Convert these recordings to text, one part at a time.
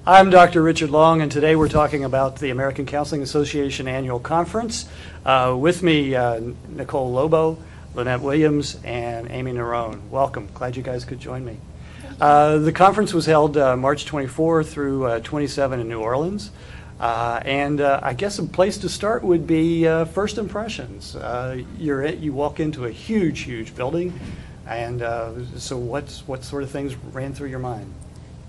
I'm Dr. Richard Long, and today we're talking about the American Counseling Association Annual Conference. With me, Nicole Lobo, Lynette Williams, and Amy Nerone. Welcome. Glad you guys could join me. The conference was held March 24 through 27 in New Orleans. I guess a place to start would be first impressions. You walk into a huge building, and so what sort of things ran through your mind?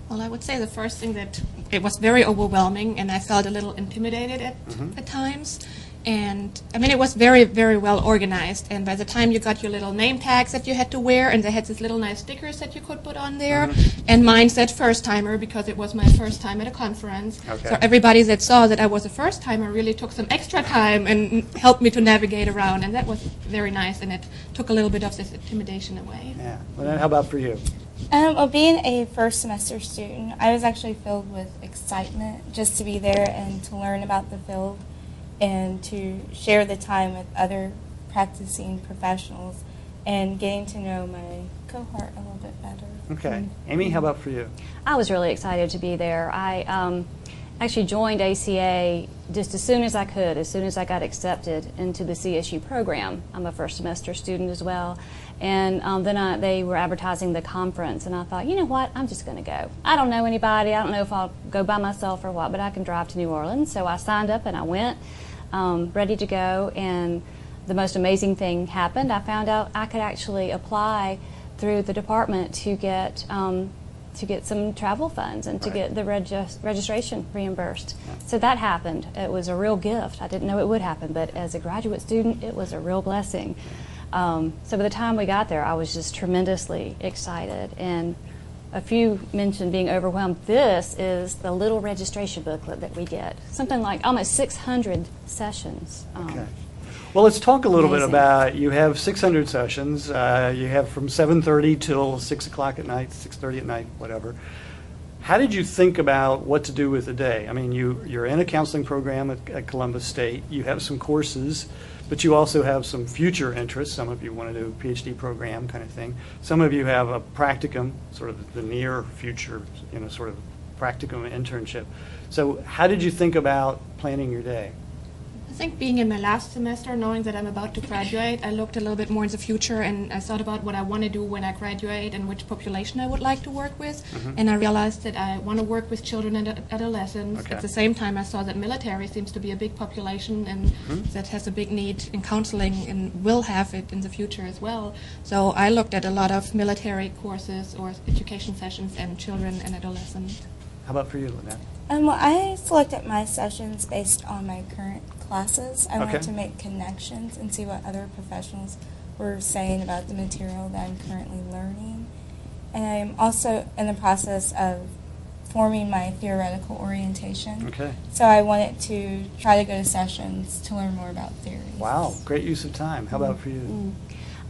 Well, I would say the first thing that it was very overwhelming, and I felt a little intimidated at times. And I mean, it was very well organized. And by the time you got your little name tags that you had to wear, and they had these little nice stickers that you could put on there, and mine said first timer because it was my first time at a conference. Okay. So everybody that saw that I was a first timer really took some extra time and helped me to navigate around, and that was very nice. And it took a little bit of this intimidation away. Yeah. Well, how about for you? Well, being a first semester student, I was actually filled with excitement just to be there and to learn about the field and to share the time with other practicing professionals and getting to know my cohort a little bit better. Okay. Amy, how about for you? I was really excited to be there. I actually joined ACA just as soon as I could, as soon as I got accepted into the CSU program. I'm a first semester student as well. And then they were advertising the conference, and I thought, you know what, I'm just going to go. I don't know anybody. I don't know if I'll go by myself or what, but I can drive to New Orleans. So I signed up and I went, ready to go, and the most amazing thing happened. I found out I could actually apply through the department to get some travel funds and to get the registration reimbursed. Yeah. So that happened. It was a real gift. I didn't know it would happen, but as a graduate student, it was a real blessing. So by the time we got there, I was just tremendously excited. And a few mentioned being overwhelmed. This is the little registration booklet that we get. Something like almost 600 sessions. Okay. Well, let's talk a little bit about, you have 600 sessions. You have from 7:30 till 6 o'clock at night, 6:30 at night, whatever. How did you think about what to do with the day? I mean, you're in a counseling program at Columbus State. You have some courses, but you also have some future interests. Some of you want to do a PhD program kind of thing. Some of you have a practicum, sort of the near future, sort of practicum internship. So how did you think about planning your day? I think being in my last semester, knowing that I'm about to graduate, I looked a little bit more in the future, and I thought about what I want to do when I graduate and which population I would like to work with. And I realized that I want to work with children and adolescents. Okay. At the same time, I saw that military seems to be a big population and that has a big need in counseling and will have it in the future as well. So I looked at a lot of military courses or education sessions and children and adolescents. How about for you, Lynette? Well, I selected my sessions based on my current classes. I wanted to make connections and see what other professionals were saying about the material that I'm currently learning. And I'm also in the process of forming my theoretical orientation. Okay. So I wanted to try to go to sessions to learn more about theories. Wow, great use of time. How about for you?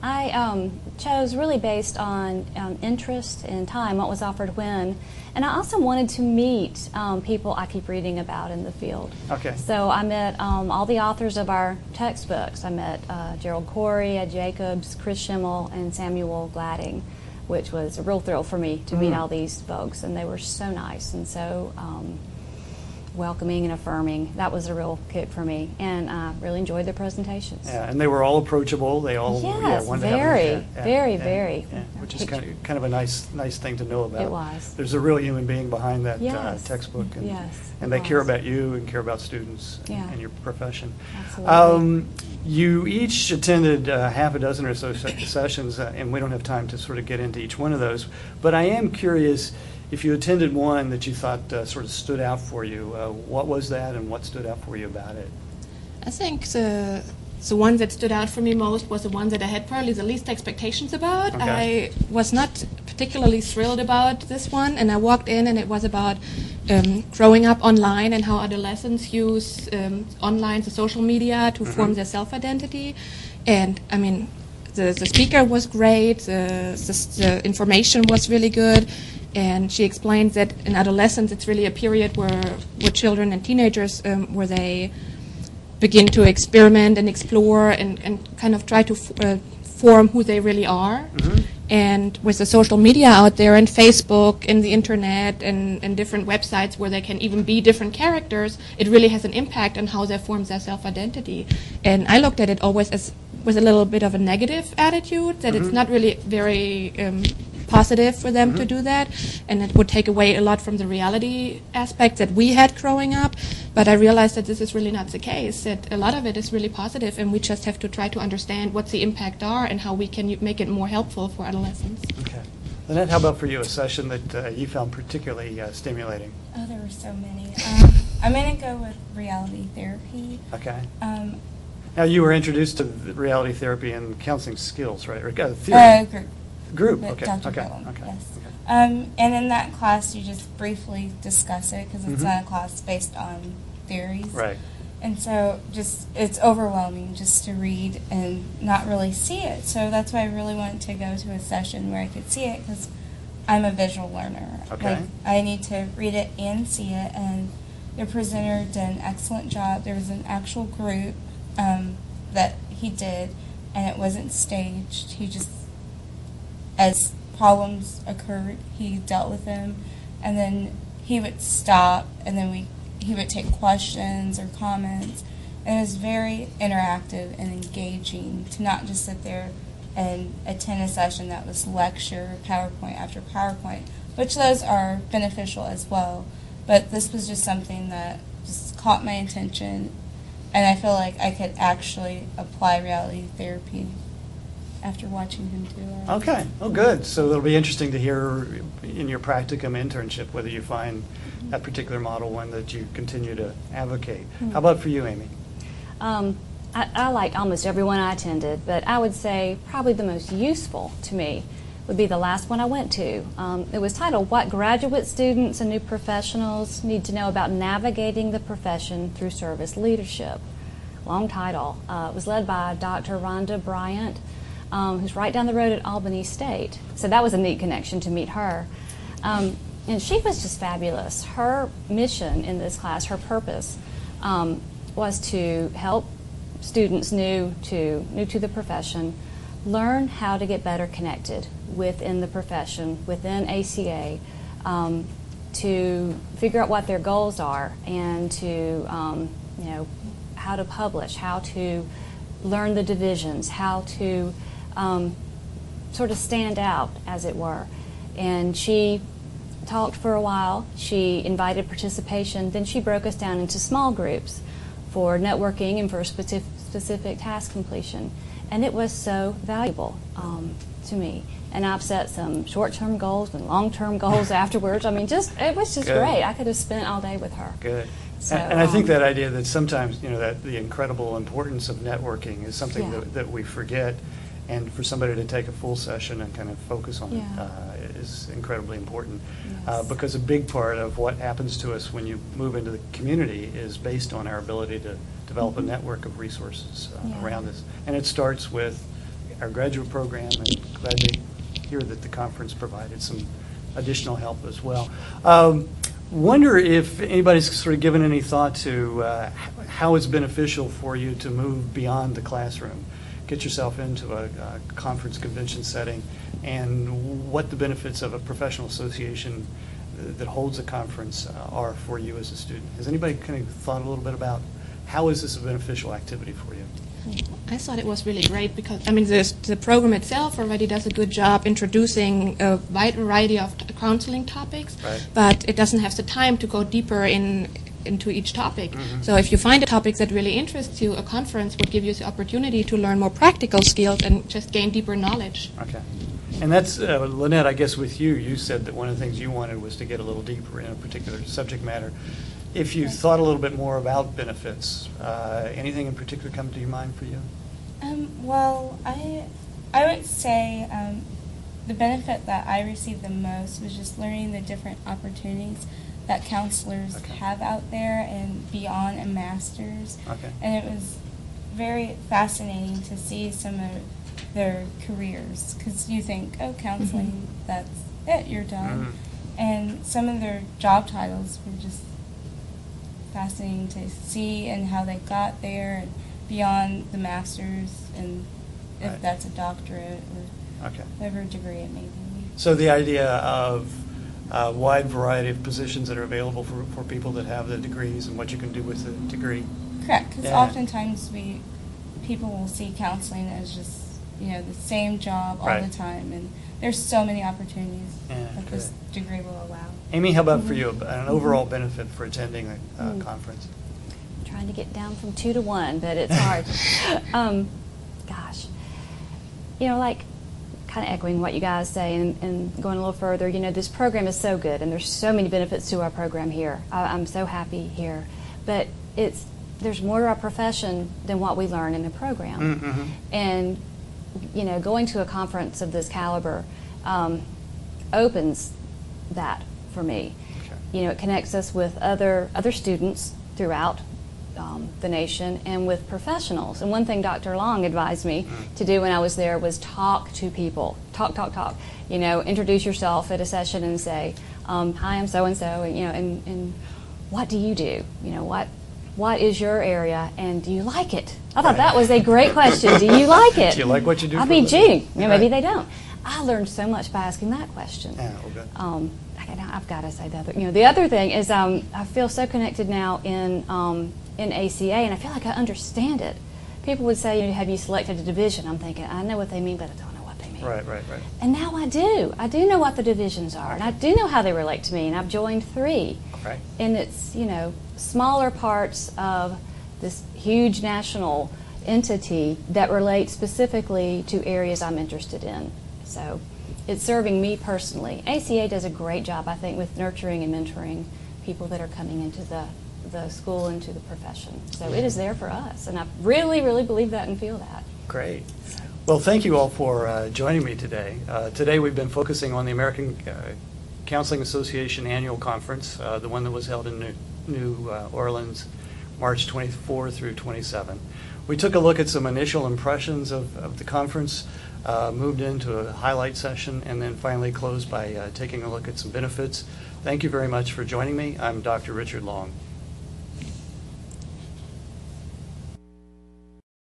I chose really based on interest and time, what was offered when. And I also wanted to meet people I keep reading about in the field. Okay. So I met all the authors of our textbooks. I met Gerald Corey, Ed Jacobs, Chris Schimmel, and Samuel Gladding, which was a real thrill for me to meet all these folks. And they were so nice and so welcoming and affirming. That was a real kick for me, and I really enjoyed the presentations. Yeah, and they were all approachable. They all wanted very, to have very. Which is kind of a nice thing to know about. It was. There's a real human being behind that textbook, and they care about you and care about students and your profession. Absolutely. You each attended half a dozen or so sessions, and we don't have time to sort of get into each one of those. But I am curious, if you attended one that you thought sort of stood out for you, what was that and what stood out for you about it? I think the one that stood out for me most was the one that I had probably the least expectations about. Okay. I was not particularly thrilled about this one, and I walked in and it was about growing up online and how adolescents use online, the social media, to form their self-identity. And I mean, the speaker was great, the information was really good. And she explained that in adolescence, it's really a period where children and teenagers, where they begin to experiment and explore and kind of try to form who they really are. And with the social media out there and Facebook and the internet and different websites where they can even be different characters, it really has an impact on how they form their self-identity. And I looked at it always as with a little bit of a negative attitude, that it's not really very positive for them to do that, and it would take away a lot from the reality aspects that we had growing up. But I realized that this is really not the case, that a lot of it is really positive, and we just have to try to understand what the impact are and how we can make it more helpful for adolescents. Okay. Lynette, how about for you, a session that you found particularly stimulating? Oh, there were so many. I'm going to go with reality therapy. Okay. Now, you were introduced to the reality therapy and counseling skills, right? Or theory? Group. Okay. Dr. Okay. Gillum, Okay. yes. Okay. And in that class, you just briefly discuss it because it's not a class based on theories. Right. And so it's overwhelming just to read and not really see it. So that's why I really wanted to go to a session where I could see it, because I'm a visual learner. Okay. Like, I need to read it and see it. And the presenter did an excellent job. There was an actual group that he did, and it wasn't staged. He just, as problems occurred, he dealt with them, and then he would stop, and then he would take questions or comments, and it was very interactive and engaging to not just sit there and attend a session that was lecture, PowerPoint after PowerPoint, which those are beneficial as well, but this was just something that just caught my attention, and I feel like I could actually apply reality therapy after watching him do it. Okay. Oh, good. So it'll be interesting to hear in your practicum internship whether you find that particular model one that you continue to advocate. How about for you, Amy? I liked almost everyone I attended, but I would say probably the most useful to me would be the last one I went to. It was titled, What Graduate Students and New Professionals Need to Know About Navigating the Profession Through Service Leadership. Long title. It was led by Dr. Rhonda Bryant, who's right down the road at Albany State. So that was a neat connection to meet her. And she was just fabulous. Her mission in this class, her purpose, was to help students new to the profession learn how to get better connected within the profession, within ACA, to figure out what their goals are, and to how to publish, how to learn the divisions, how to sort of stand out, as it were. And she talked for a while. She invited participation. Then she broke us down into small groups for networking and for specific task completion. And it was so valuable to me. And I've set some short-term goals and long-term goals afterwards. I mean, it was just Good. Great. I could have spent all day with her. Good. So, and I think that idea that sometimes, that the incredible importance of networking is something that we forget, and for somebody to take a full session and kind of focus on it is incredibly important. Yes. Because a big part of what happens to us when you move into the community is based on our ability to develop a network of resources around us. And it starts with our graduate program, and glad to hear that the conference provided some additional help as well. Wonder if anybody's sort of given any thought to how it's beneficial for you to move beyond the classroom, get yourself into a conference convention setting, and what the benefits of a professional association that holds a conference are for you as a student. Has anybody kind of thought a little bit about how is this a beneficial activity for you? I thought it was really great because, the program itself already does a good job introducing a wide variety of counseling topics, Right. but it doesn't have the time to go deeper into each topic. So if you find a topic that really interests you, a conference would give you the opportunity to learn more practical skills and just gain deeper knowledge. Okay. And that's, Lynette, I guess with you said that one of the things you wanted was to get a little deeper in a particular subject matter. If you thought a little bit more about benefits, anything in particular come to your mind for you? Well, I would say the benefit that I received the most was just learning the different opportunities that counselors have out there and beyond a master's. Okay. And it was very fascinating to see some of their careers, because you think, oh, counseling, that's it, you're done. And some of their job titles were just fascinating to see, and how they got there, and beyond the master's, and if that's a doctorate, or Okay. whatever degree it may be. So the idea of a wide variety of positions that are available for people that have the degrees and what you can do with the degree. Correct, because Yeah. oftentimes people will see counseling as just, the same job all Right. the time, and there's so many opportunities Yeah, that this good. degree will allow. Amy, how about for you, an overall benefit for attending a conference? Trying to get down from 2 to 1, but it's hard. Gosh, like kind of echoing what you guys say and going a little further, this program is so good and there's so many benefits to our program here. I'm so happy here, but there's more to our profession than what we learn in the program. Mm-hmm. And, going to a conference of this caliber opens that for me. Okay. It connects us with other students throughout the nation and with professionals. And one thing Dr. Long advised me to do when I was there was talk to people. Talk. Introduce yourself at a session and say, hi, I'm so-and-so, and what do you do? What is your area, and do you like it? I thought that was a great question. Do you like it? Do you like what you do? I for mean, a living? gee, maybe they don't. I learned so much by asking that question. Yeah, well, good. I've got to say the other thing is I feel so connected now in ACA, and I feel like I understand it. People would say, have you selected a division? I'm thinking, I know what they mean, but I don't know what they mean. Right. And now I do. I do know what the divisions are, and I do know how they relate to me, and I've joined 3. Right. And it's, smaller parts of this huge national entity that relate specifically to areas I'm interested in. So it's serving me personally. ACA does a great job, I think, with nurturing and mentoring people that are coming into the school, into the profession. So it is there for us, and I really, really believe that and feel that. Great. Well, thank you all for joining me today. Today we've been focusing on the American Counseling Association Annual Conference, the one that was held in New Orleans, March 24 through 27. We took a look at some initial impressions of the conference, moved into a highlight session, and then finally closed by taking a look at some benefits. Thank you very much for joining me. I'm Dr. Richard Long.